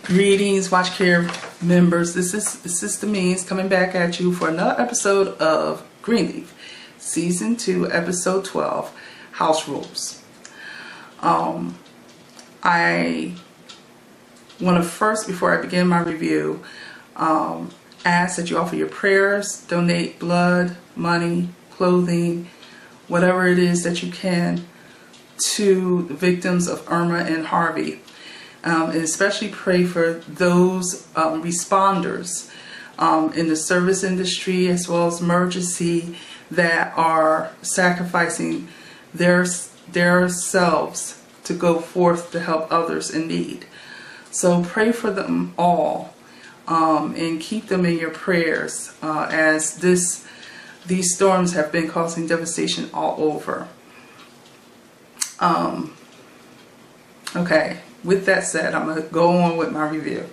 Greetings, Watch Care members. This is Sister Means coming back at you for another episode of Greenleaf, Season 2, Episode 12, House Rules. I want to first, before I begin my review, ask that you offer your prayers, donate blood, money, clothing, whatever it is that you can to the victims of Irma and Harvey. And especially pray for those responders in the service industry as well as emergency that are sacrificing their selves to go forth to help others in need. So pray for them all and keep them in your prayers as these storms have been causing devastation all over. Okay. With that said, I'm going to go on with my review.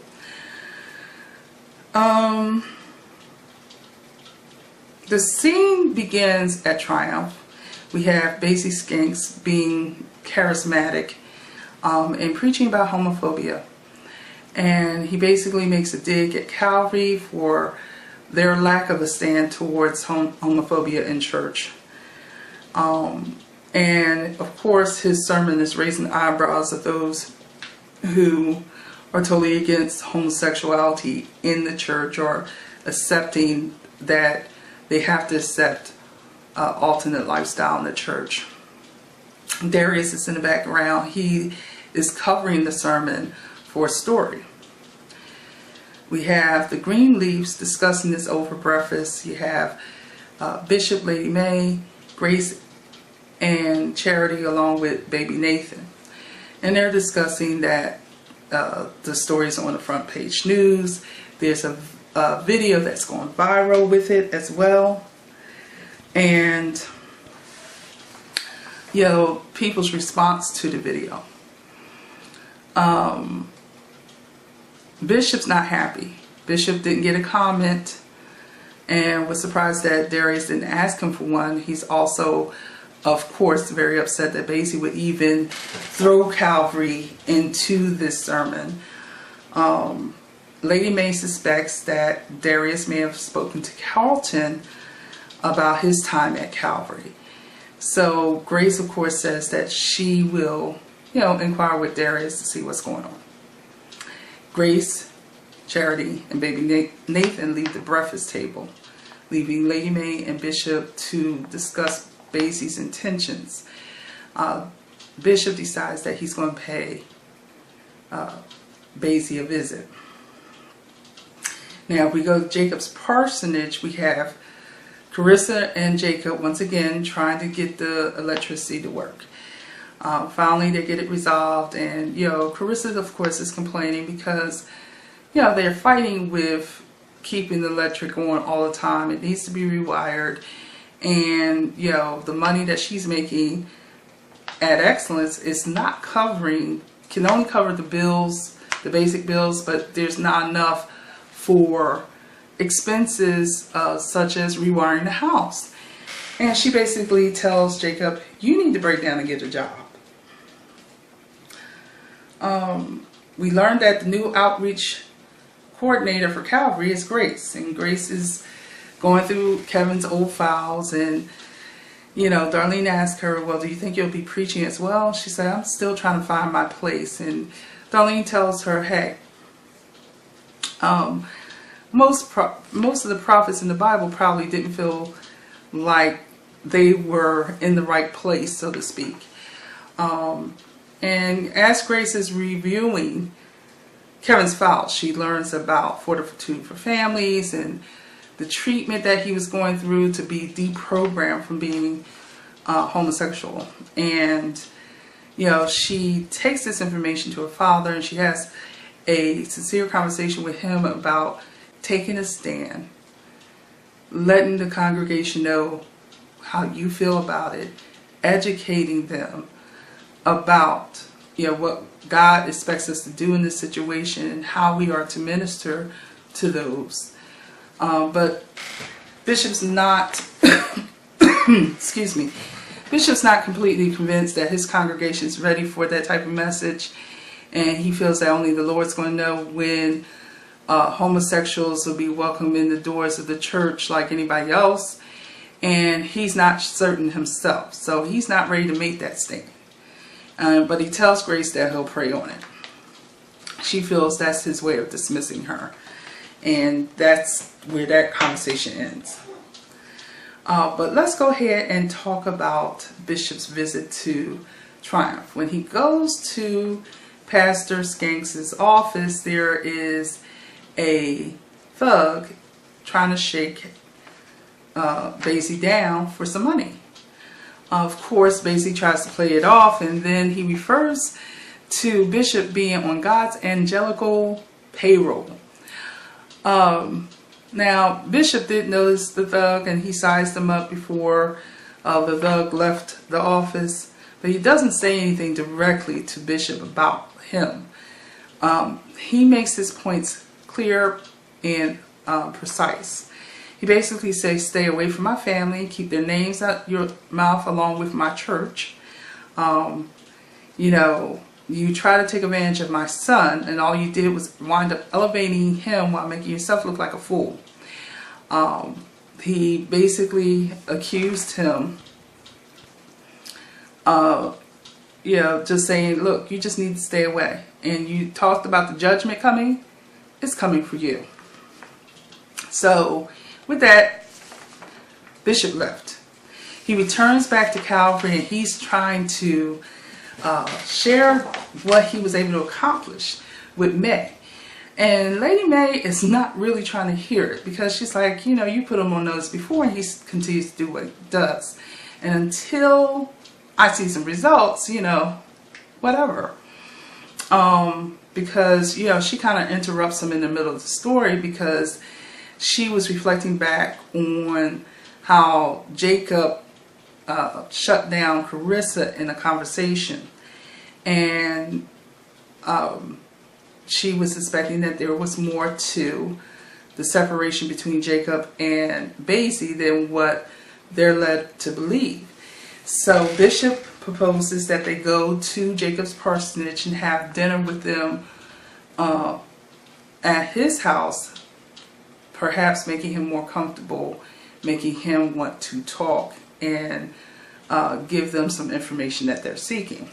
The scene begins at Triumph. We have Pastor Skanks being charismatic and preaching about homophobia. And he basically makes a dig at Calvary for their lack of a stand towards homophobia in church. And of course, his sermon is raising the eyebrows of those who are totally against homosexuality in the church or accepting that they have to accept alternate lifestyle in the church. Darius is in the background. He is covering the sermon for a story. We have the Greenleafs discussing this over breakfast. You have Bishop, Lady May, Grace, and Charity along with baby Nathan. And they're discussing that the story is on the front page news. There's a video that's going viral with it as well. And, you know, people's response to the video. Bishop's not happy. Bishop didn't get a comment and was surprised that Darius didn't ask him for one. He's also, of course, very upset that Basie would even throw Calvary into this sermon. Lady May suspects that Darius may have spoken to Carlton about his time at Calvary. So Grace, of course, says that she will, inquire with Darius to see what's going on. Grace, Charity, and baby Nathan leave the breakfast table, leaving Lady May and Bishop to discuss Basie's intentions. Bishop decides that he's going to pay Basie a visit. Now, if we go to Jacob's parsonage, we have Carissa and Jacob once again trying to get the electricity to work. Finally, they get it resolved, and Carissa, of course, is complaining because they're fighting with keeping the electric on all the time. It needs to be rewired. And, the money that she's making at Excellence is not covering, can only cover the bills, the basic bills, but there's not enough for expenses such as rewiring the house. And she basically tells Jacob, you need to break down and get a job. We learned that the new outreach coordinator for Calvary is Grace. And Grace is going through Kevin's old files, and Darlene asked her, well, do you think you'll be preaching as well? She said, I'm still trying to find my place. And Darlene tells her, hey, most of the prophets in the Bible probably didn't feel like they were in the right place, so to speak. And as Grace is reviewing Kevin's file, she learns about Fortitude for Families and the treatment that he was going through to be deprogrammed from being homosexual. And, you know, she takes this information to her father, and she has a sincere conversation with him about taking a stand, letting the congregation know how you feel about it, educating them about, you know, what God expects us to do in this situation and how we are to minister to those. But Bishop's not, excuse me, Bishop's not completely convinced that his congregation is ready for that type of message, and he feels that only the Lord's going to know when homosexuals will be welcome in the doors of the church like anybody else, and he's not certain himself, so he's not ready to make that statement. But he tells Grace that he'll pray on it. She feels that's his way of dismissing her, and that's where that conversation ends. But let's go ahead and talk about Bishop's visit to Triumph. When he goes to Pastor Skanks' office, there is a thug trying to shake Basie down for some money. Of course, Basie tries to play it off, and then he refers to Bishop being on God's angelical payroll. Now, Bishop did notice the thug, and he sized him up before the thug left the office, but he doesn't say anything directly to Bishop about him. He makes his points clear and precise. He basically says, stay away from my family, keep their names out your mouth along with my church. You know, you try to take advantage of my son, and all you did was wind up elevating him while making yourself look like a fool. He basically accused him of, you know, just saying, look, you just need to stay away. And you talked about the judgment coming. It's coming for you. So, with that, Bishop left. He returns back to Calvary, and he's trying to share what he was able to accomplish with May. And Lady May is not really trying to hear it, because she's like, you know, you put him on notice before, and he continues to do what he does. And until I see some results, you know, whatever. Because, you know, she kind of interrupts him in the middle of the story, because she was reflecting back on how Jacob shut down Carissa in a conversation, and she was suspecting that there was more to the separation between Jacob and Basie than what they're led to believe. So Bishop proposes that they go to Jacob's parsonage and have dinner with them at his house, perhaps making him more comfortable, making him want to talk and give them some information that they're seeking.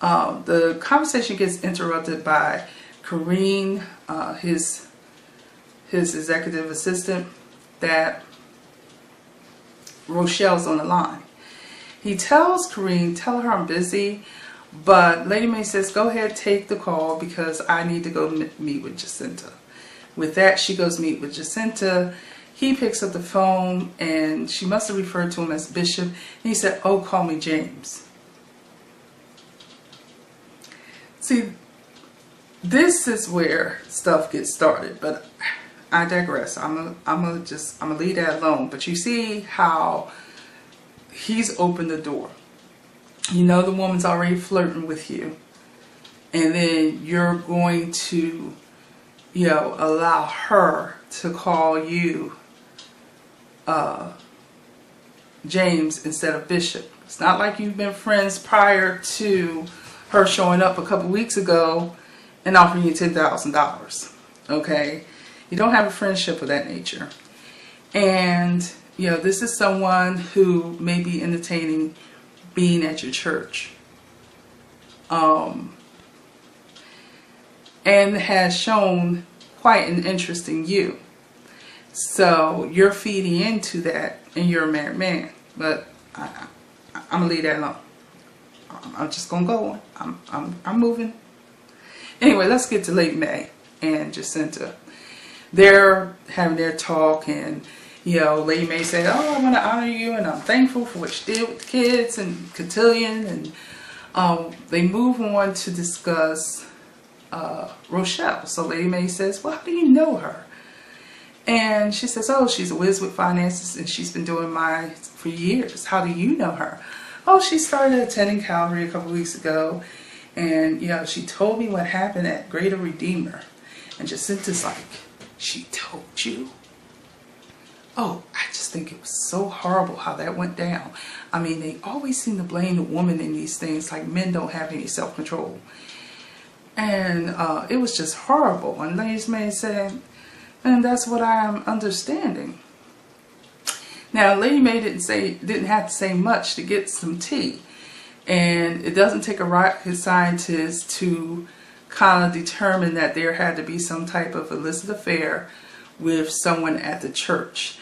The conversation gets interrupted by Kareen, his executive assistant, that Rochelle's on the line. He tells Kareen, tell her I'm busy, but Lady May says, go ahead, take the call, because I need to go meet with Jacinta. With that, she goes meet with Jacinta. He picks up the phone, and she must have referred to him as Bishop, and he said, oh, call me James. See, this is where stuff gets started, but I digress. I'm gonna leave that alone. But you see how he's opened the door. You know the woman's already flirting with you, and then you're going to, you know, allow her to call you James instead of Bishop. It's not like you've been friends prior to her showing up a couple weeks ago and offering you $10,000. Okay? You don't have a friendship of that nature. And, you know, this is someone who may be entertaining being at your church. And has shown quite an interest in you. So you're feeding into that, and you're a married man. But I'm going to leave that alone. I'm just going to go on. I'm moving. Anyway, let's get to Lady May and Jacinta. They're having their talk, and Lady May said, "Oh, I want to honor you, and I'm thankful for what you did with the kids and cotillion." And they move on to discuss Rochelle. So Lady May says, "Well, how do you know her?" And she says, "Oh, she's a whiz with finances, and she's been doing mine for years. How do you know her?" "Oh, she started attending Calvary a couple weeks ago, and she told me what happened at Greater Redeemer." And Jacinta's like, "She told you?" Oh, I just think it was so horrible how that went down. I mean, they always seem to blame the woman in these things, like men don't have any self-control. And it was just horrible. And Lady May said, "And that's what I am understanding." Now, Lady May didn't have to say much to get some tea. And it doesn't take a rocket scientist to kind of determine that there had to be some type of illicit affair with someone at the church.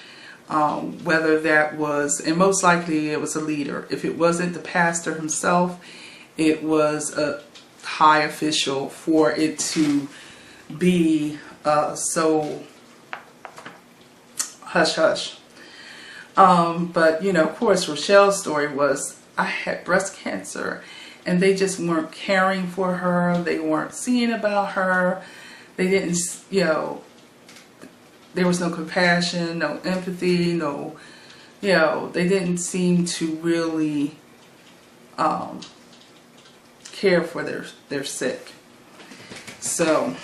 Whether that was, and most likely it was a leader. If it wasn't the pastor himself, it was a high official for it to be so hush-hush. But, of course, Rochelle's story was, I had breast cancer, and they just weren't caring for her. They weren't seeing about her. They didn't, there was no compassion, no empathy, they didn't seem to really care for their sick. So,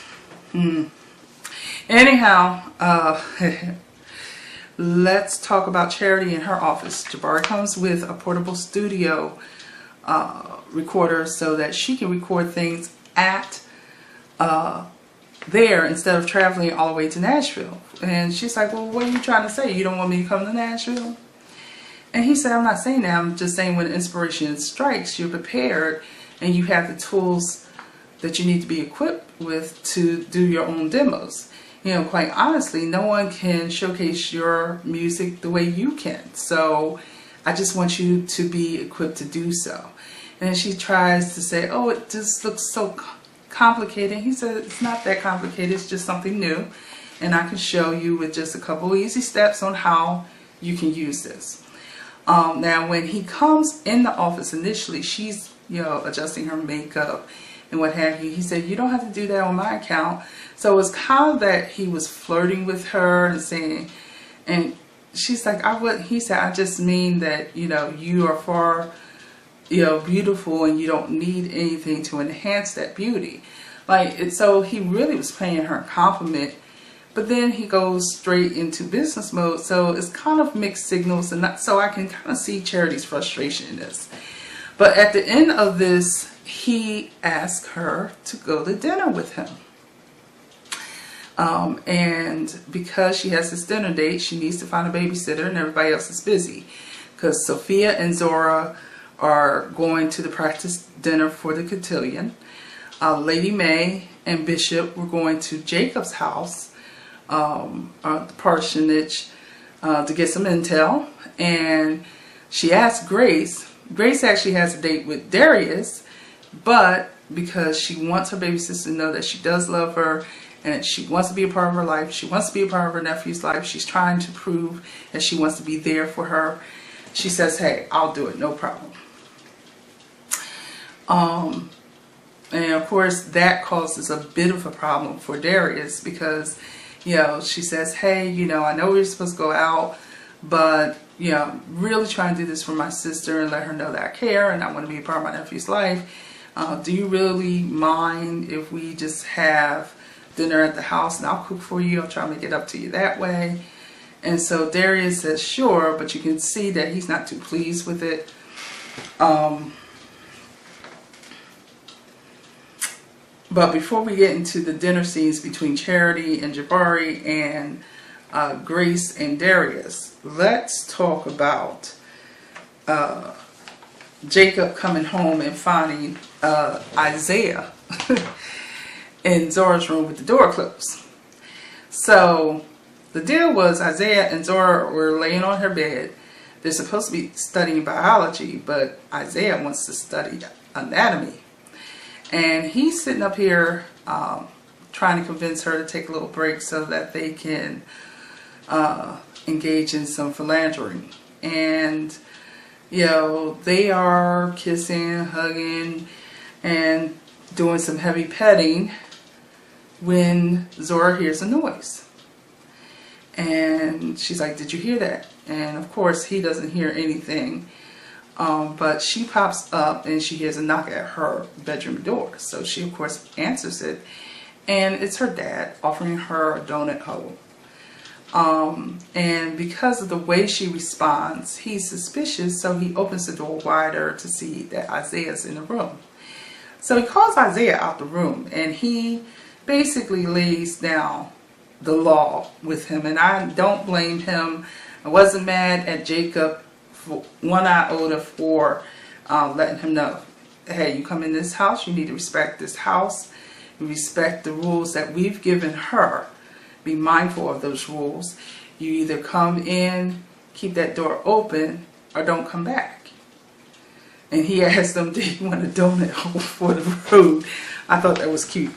anyhow, let's talk about Charity in her office. Jabari comes with a portable studio recorder so that she can record things at there instead of traveling all the way to Nashville. And she's like, "Well, what are you trying to say? You don't want me to come to Nashville?" And he said, "I'm not saying that. I'm just saying when inspiration strikes, you're prepared and you have the tools that you need to be equipped with to do your own demos. Quite honestly, no one can showcase your music the way you can. So I just want you to be equipped to do so." And she tries to say, "Oh, it just looks so complicated." He said, "It's not that complicated. It's just something new. And I can show you with just a couple of easy steps on how you can use this." Now, when he comes in the office initially, she's, adjusting her makeup and what have you. He said, "You don't have to do that on my account." So it's kind of that he was flirting with her and saying, and she's like, he said, "I just mean that, you are far, beautiful, and you don't need anything to enhance that beauty." So he really was paying her a compliment, but then he goes straight into business mode. So it's kind of mixed signals, and so I can kind of see Charity's frustration in this. But at the end of this, he asked her to go to dinner with him. And because she has this dinner date, she needs to find a babysitter, and everybody else is busy. Because Sophia and Zora are going to the practice dinner for the cotillion. Lady May and Bishop were going to Jacob's house, the parsonage, to get some intel. And she asked Grace. Grace actually has a date with Darius, but because she wants her baby sister to know that she does love her and she wants to be a part of her life, she wants to be a part of her nephew's life, she's trying to prove that she wants to be there for her. She says, "Hey, I'll do it, no problem." And of course that causes a bit of a problem for Darius because, she says, "Hey, I know we're supposed to go out, but, I'm really trying to do this for my sister and let her know that I care and I want to be a part of my nephew's life. Do you really mind if we just have dinner at the house and I'll cook for you? I'll try to make it up to you that way." And so Darius says, "Sure," but you can see that he's not too pleased with it. But before we get into the dinner scenes between Charity and Jabari and Grace and Darius, let's talk about Jacob coming home and finding Isaiah in Zora's room with the door closed. So the deal was Isaiah and Zora were laying on her bed. They're supposed to be studying biology, but Isaiah wants to study anatomy. And he's sitting up here trying to convince her to take a little break so that they can engage in some philandering. And they are kissing, hugging, and doing some heavy petting when Zora hears a noise. And she's like, "Did you hear that?" And of course he doesn't hear anything, but she pops up and she hears a knock at her bedroom door. So she of course answers it, and it's her dad offering her a donut hole. And because of the way she responds, he's suspicious, so he opens the door wider to see that Isaiah's in the room. So he calls Isaiah out the room, and he basically lays down the law with him. And I don't blame him. I wasn't mad at Jacob for one iota for letting him know, hey, you come in this house, you need to respect this house, you respect the rules that we've given her. Be mindful of those rules. You either come in, keep that door open, or don't come back. And he asked them, "Do you want a donut hole for the road?" I thought that was cute.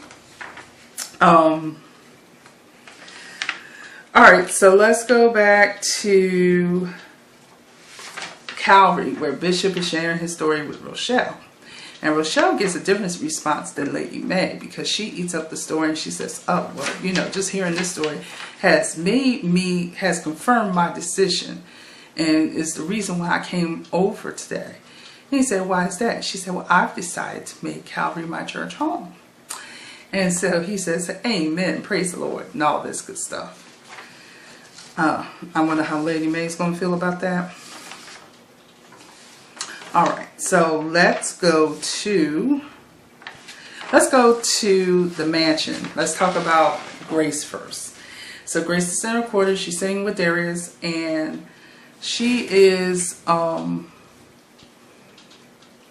Alright, so let's go back to Calvary, where Bishop is sharing his story with Rochelle. And Rochelle gets a different response than Lady May, because she eats up the story and she says, "Oh, well, just hearing this story has confirmed my decision, and is the reason why I came over today." And he said, "Why is that?" She said, "Well, I've decided to make Calvary my church home." And so he says, "Amen, praise the Lord," and all this good stuff. I wonder how Lady May's going to feel about that. Alright, so let's go to the mansion. Let's talk about Grace first. So Grace is in her quarters. She's sitting with Darius, and she is,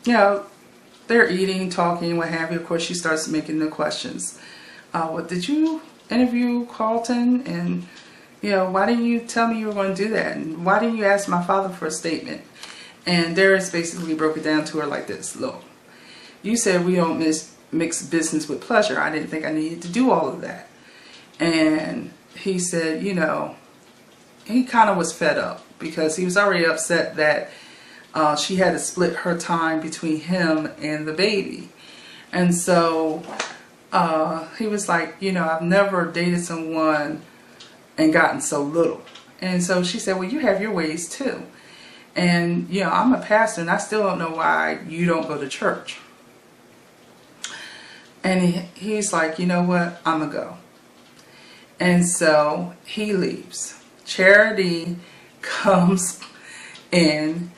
they're eating, talking, what have you. Of course, she starts making the questions. Did you interview Carlton? And, why didn't you tell me you were going to do that? And why didn't you ask my father for a statement? And Darius basically broke it down to her like this: "Look, you said we don't mix business with pleasure. I didn't think I needed to do all of that." And he said, he kind of was fed up, because he was already upset that she had to split her time between him and the baby. And so he was like, "I've never dated someone and gotten so little." And so she said, "Well, you have your ways too. And, I'm a pastor, and I still don't know why you don't go to church." And he's like, "You know what? I'm going to go." And so he leaves. Charity comes in,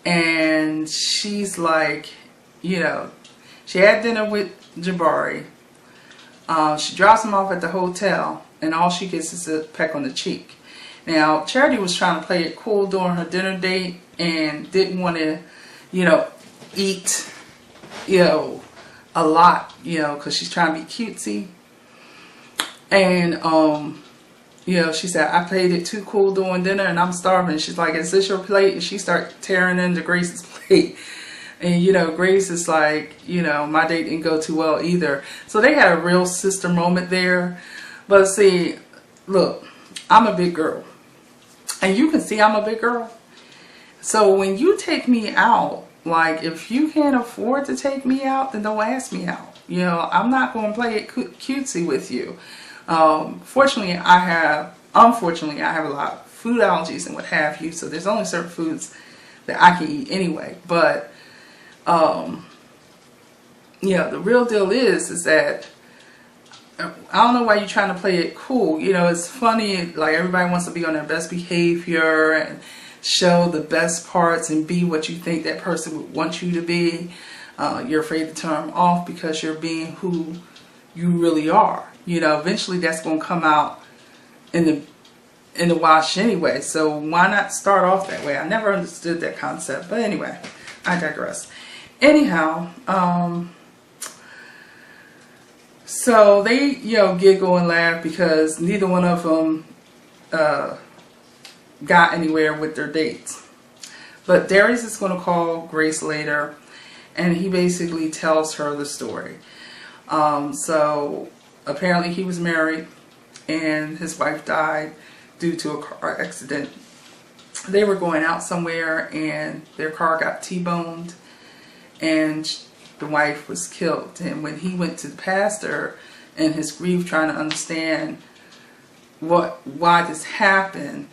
and she's like, she had dinner with Jabari. She drops him off at the hotel, and all she gets is a peck on the cheek. Now, Charity was trying to play it cool during her dinner date and didn't want to, eat, a lot, because she's trying to be cutesy. And, she said, "I played it too cool during dinner and I'm starving." She's like, "Is this your plate?" And she started tearing into Grace's plate. And, Grace is like, "My date didn't go too well either." So they had a real sister moment there. But see, look, I'm a big girl. And you can see I'm a big girl. So when you take me out, like, if you can't afford to take me out, then don't ask me out. I'm not going to play it cutesy with you. Unfortunately, I have a lot of food allergies and what have you. So there's only certain foods that I can eat anyway. But, the real deal is that I don't know why you're trying to play it cool. It's funny, like, everybody wants to be on their best behavior and show the best parts and be what you think that person would want you to be. You're afraid to turn them off because you're being who you really are. Eventually that's going to come out in the wash anyway. So why not start off that way? I never understood that concept. But anyway, I digress. Anyhow, so they, giggle and laugh because neither one of them got anywhere with their dates. But Darius is going to call Grace later, and he basically tells her the story. So apparently he was married and his wife died due to a car accident. They were going out somewhere and their car got T-boned and the wife was killed. And when he went to the pastor in his grief trying to understand why this happened,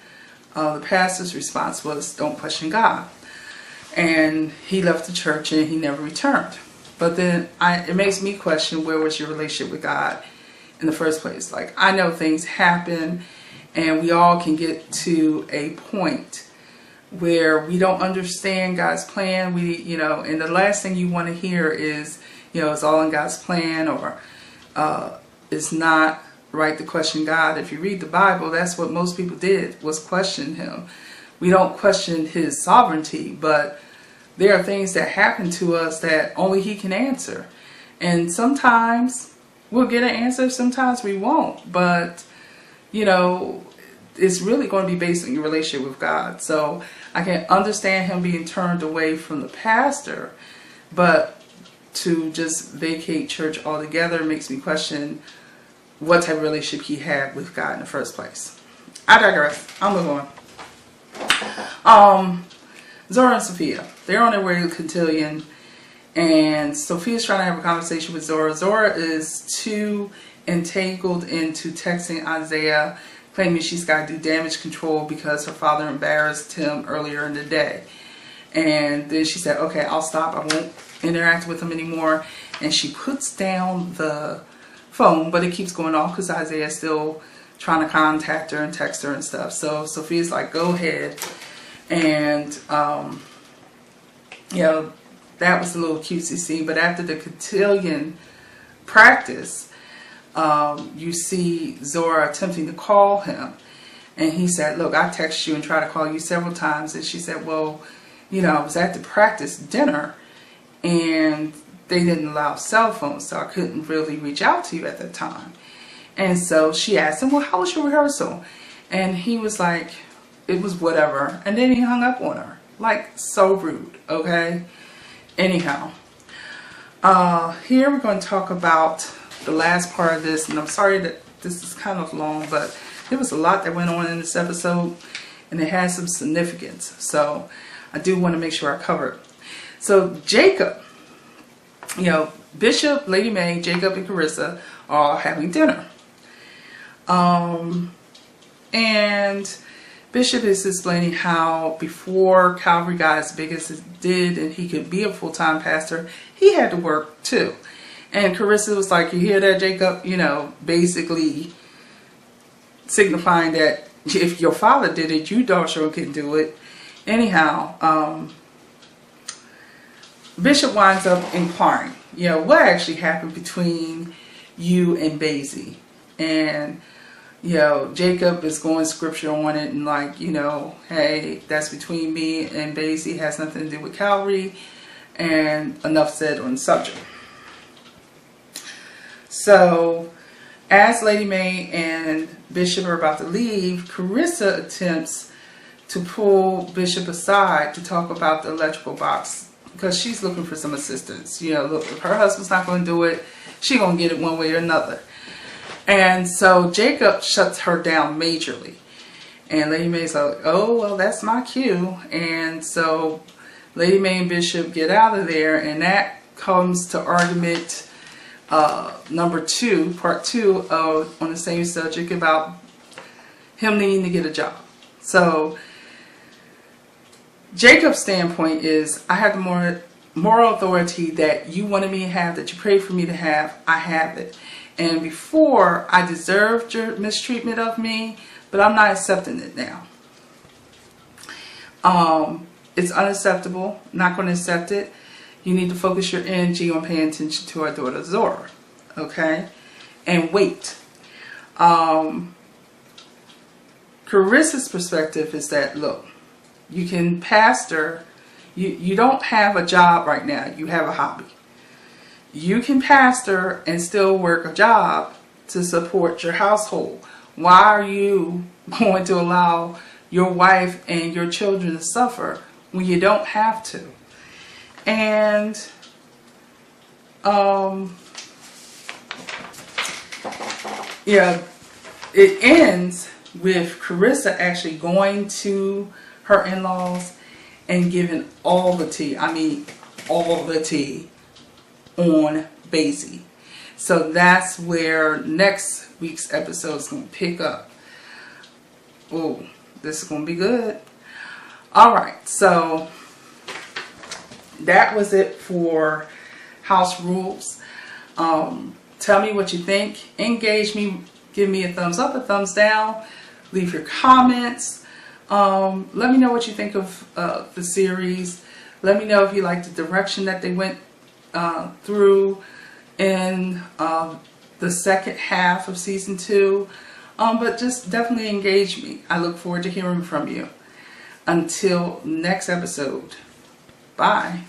the pastor's response was, don't question God. And he left the church and he never returned. But then it makes me question, where was your relationship with God in the first place? Like, I know things happen and we all can get to a point where we don't understand God's plan. And the last thing you want to hear is, it's all in God's plan, or it's not right to question God. If you read the Bible, that's what most people did, was question him. We don't question his sovereignty, but there are things that happen to us that only he can answer. And sometimes we'll get an answer, sometimes we won't. But, it's really going to be based on your relationship with God. So I can understand him being turned away from the pastor, but to just vacate church altogether makes me question what type of relationship he had with God in the first place. I digress. I'll move on. Zora and Sophia, they're on their way to Cotillion, and Sophia's trying to have a conversation with Zora. Zora is too entangled into texting Isaiah, claiming she's got to do damage control because her father embarrassed him earlier in the day. And then she said, okay, I'll stop. I won't interact with him anymore. And she puts down the phone, but it keeps going off because Isaiah's still trying to contact her and text her and stuff. So Sophia's like, go ahead. And, that was a little cutesy scene. But after the cotillion practice, you see Zora attempting to call him. And he said, look, I texted you and tried to call you several times. And she said, well, I was at the practice dinner and they didn't allow cell phones, so I couldn't really reach out to you at that time. And so she asked him, well, how was your rehearsal? And he was like, it was whatever. And then he hung up on her. Like, so rude, okay? Anyhow, here we're going to talk about the last part of this. And I'm sorry that this is kind of long, but there was a lot that went on in this episode. And it has some significance. So I do want to make sure I cover it. So Jacob, Bishop, Lady Mae, Jacob, and Carissa are all having dinner. And Bishop is explaining how before Calvary got as big as it did and he could be a full-time pastor, he had to work too. And Carissa was like, you hear that, Jacob? Basically signifying that if your father did it, you darn sure can do it. Anyhow, Bishop winds up inquiring, what actually happened between you and Basie? And Jacob is going scripture on it and like, hey, that's between me and Basie, it has nothing to do with Calvary, and enough said on the subject. So as Lady Mae and Bishop are about to leave, Carissa attempts to pull Bishop aside to talk about the electrical box because she's looking for some assistance. Look, if her husband's not going to do it, she's going to get it one way or another. And so Jacob shuts her down majorly. And Lady Mae's like, oh, well, that's my cue. And so Lady Mae and Bishop get out of there. And that comes to argument number 2, part 2 on the same subject about him needing to get a job. So Jacob's standpoint is, I have the moral authority that you wanted me to have, that you prayed for me to have. I have it. And before, I deserved your mistreatment of me, but I'm not accepting it now. It's unacceptable. Not going to accept it. You need to focus your energy on paying attention to our daughter Zora. Okay? And wait. Carissa's perspective is that, look, you can pastor. You don't have a job right now. You have a hobby. You can pastor and still work a job to support your household. Why are you going to allow your wife and your children to suffer when you don't have to? And yeah, it ends with Carissa actually going to her in-laws and giving all the tea. I mean, all the tea on Basie. So that's where next week's episode is going to pick up. Oh, this is going to be good. Alright, so that was it for House Rules. Tell me what you think. Engage me. Give me a thumbs up, a thumbs down. Leave your comments. Let me know what you think of the series. Let me know if you like the direction that they went through in the second half of season 2. But just definitely engage me. I look forward to hearing from you. Until next episode. Bye.